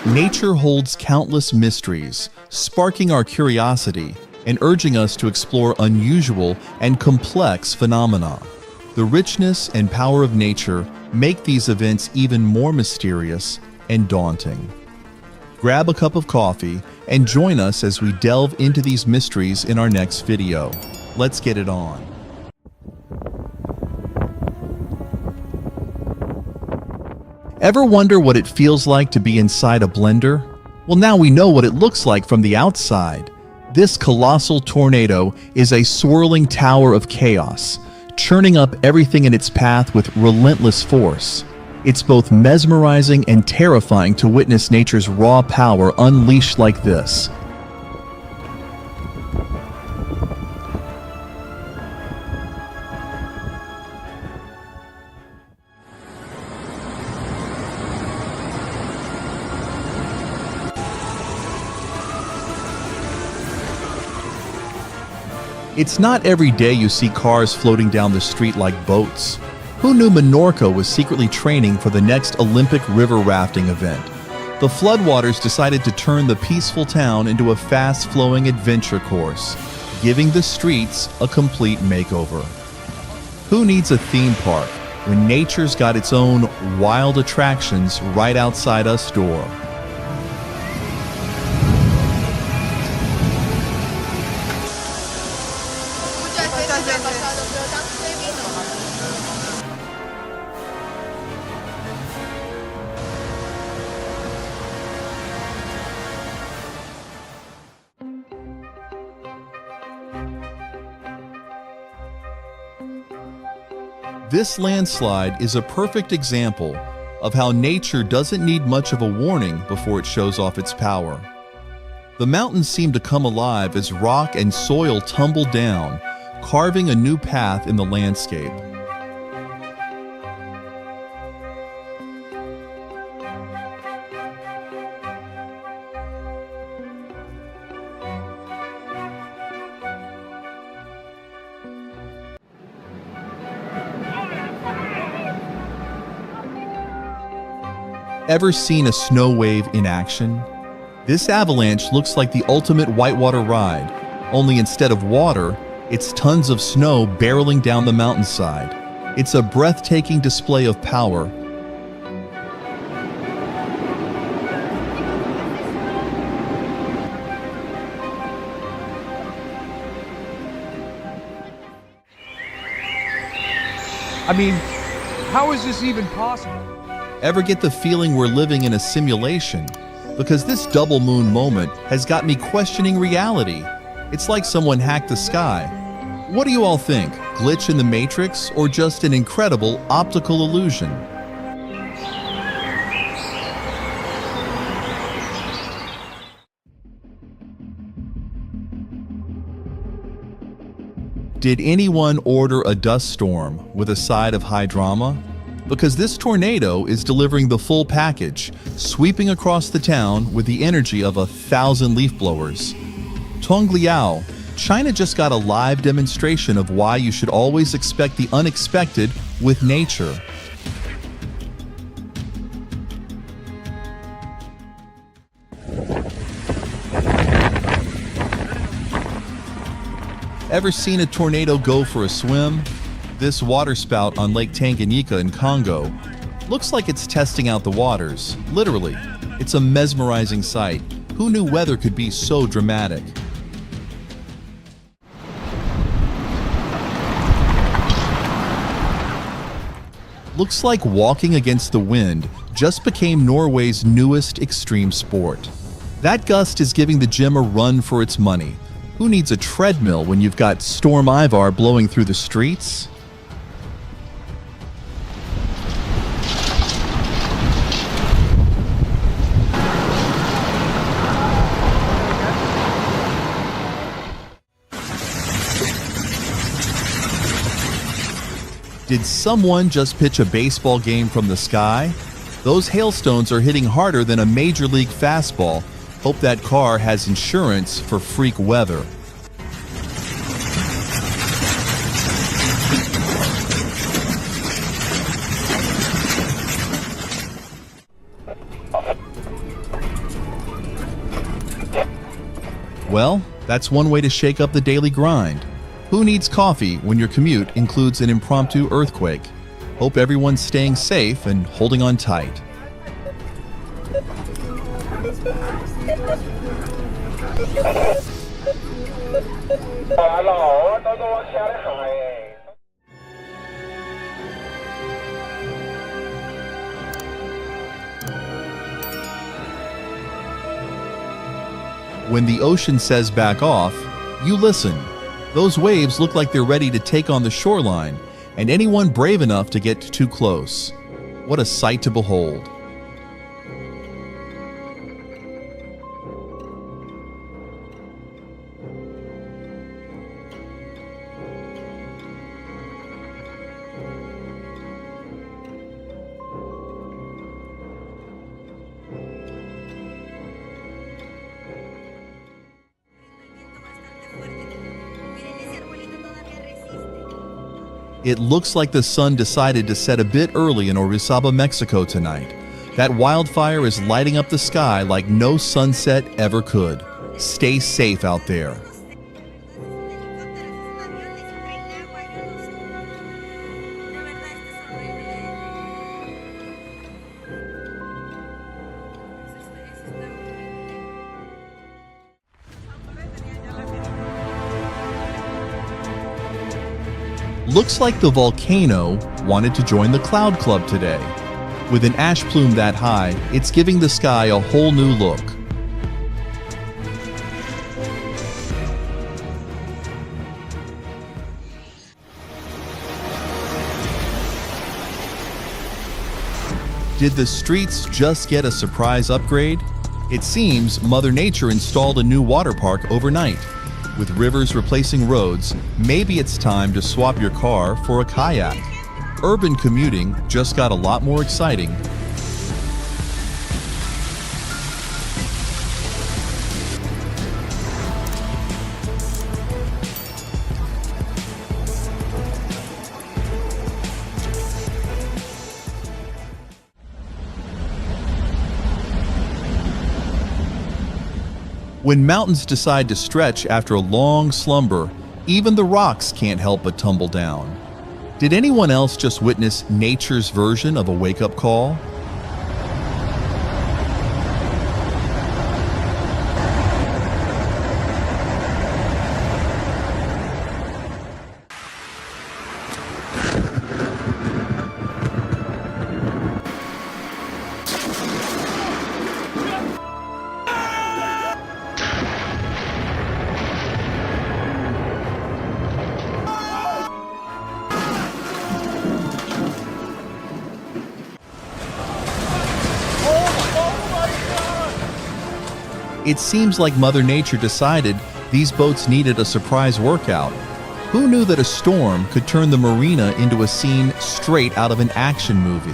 Nature holds countless mysteries, sparking our curiosity and urging us to explore unusual and complex phenomena. The richness and power of nature make these events even more mysterious and daunting. Grab a cup of coffee and join us as we delve into these mysteries in our next video. Let's get it on. Ever wonder what it feels like to be inside a blender? Well, now we know what it looks like from the outside. This colossal tornado is a swirling tower of chaos, churning up everything in its path with relentless force. It's both mesmerizing and terrifying to witness nature's raw power unleashed like this. It's not every day you see cars floating down the street like boats. Who knew Menorca was secretly training for the next Olympic river rafting event? The floodwaters decided to turn the peaceful town into a fast-flowing adventure course, giving the streets a complete makeover. Who needs a theme park when nature's got its own wild attractions right outside us door? This landslide is a perfect example of how nature doesn't need much of a warning before it shows off its power. The mountains seem to come alive as rock and soil tumble down, carving a new path in the landscape. Ever seen a snow wave in action? This avalanche looks like the ultimate whitewater ride, only instead of water, it's tons of snow barreling down the mountainside. It's a breathtaking display of power. I mean, how is this even possible? Ever get the feeling we're living in a simulation? Because this double moon moment has got me questioning reality. It's like someone hacked the sky. What do you all think? Glitch in the Matrix or just an incredible optical illusion? Did anyone order a dust storm with a side of high drama? Because this tornado is delivering the full package, sweeping across the town with the energy of 1,000 leaf blowers. Tongliao, China just got a live demonstration of why you should always expect the unexpected with nature. Ever seen a tornado go for a swim? This waterspout on Lake Tanganyika in Congo looks like it's testing out the waters. Literally, it's a mesmerizing sight. Who knew weather could be so dramatic? Looks like walking against the wind just became Norway's newest extreme sport. That gust is giving the gym a run for its money. Who needs a treadmill when you've got Storm Ivar blowing through the streets? Did someone just pitch a baseball game from the sky? Those hailstones are hitting harder than a major league fastball. Hope that car has insurance for freak weather. Well, that's one way to shake up the daily grind. Who needs coffee when your commute includes an impromptu earthquake? Hope everyone's staying safe and holding on tight. When the ocean says back off, you listen. Those waves look like they're ready to take on the shoreline, and anyone brave enough to get too close. What a sight to behold. It looks like the sun decided to set a bit early in Orizaba, Mexico tonight. That wildfire is lighting up the sky like no sunset ever could. Stay safe out there. Looks like the volcano wanted to join the cloud club today. With an ash plume that high, it's giving the sky a whole new look. Did the streets just get a surprise upgrade? It seems Mother Nature installed a new water park overnight. With rivers replacing roads, maybe it's time to swap your car for a kayak. Urban commuting just got a lot more exciting. When mountains decide to stretch after a long slumber, even the rocks can't help but tumble down. Did anyone else just witness nature's version of a wake-up call? It seems like Mother Nature decided these boats needed a surprise workout. Who knew that a storm could turn the marina into a scene straight out of an action movie?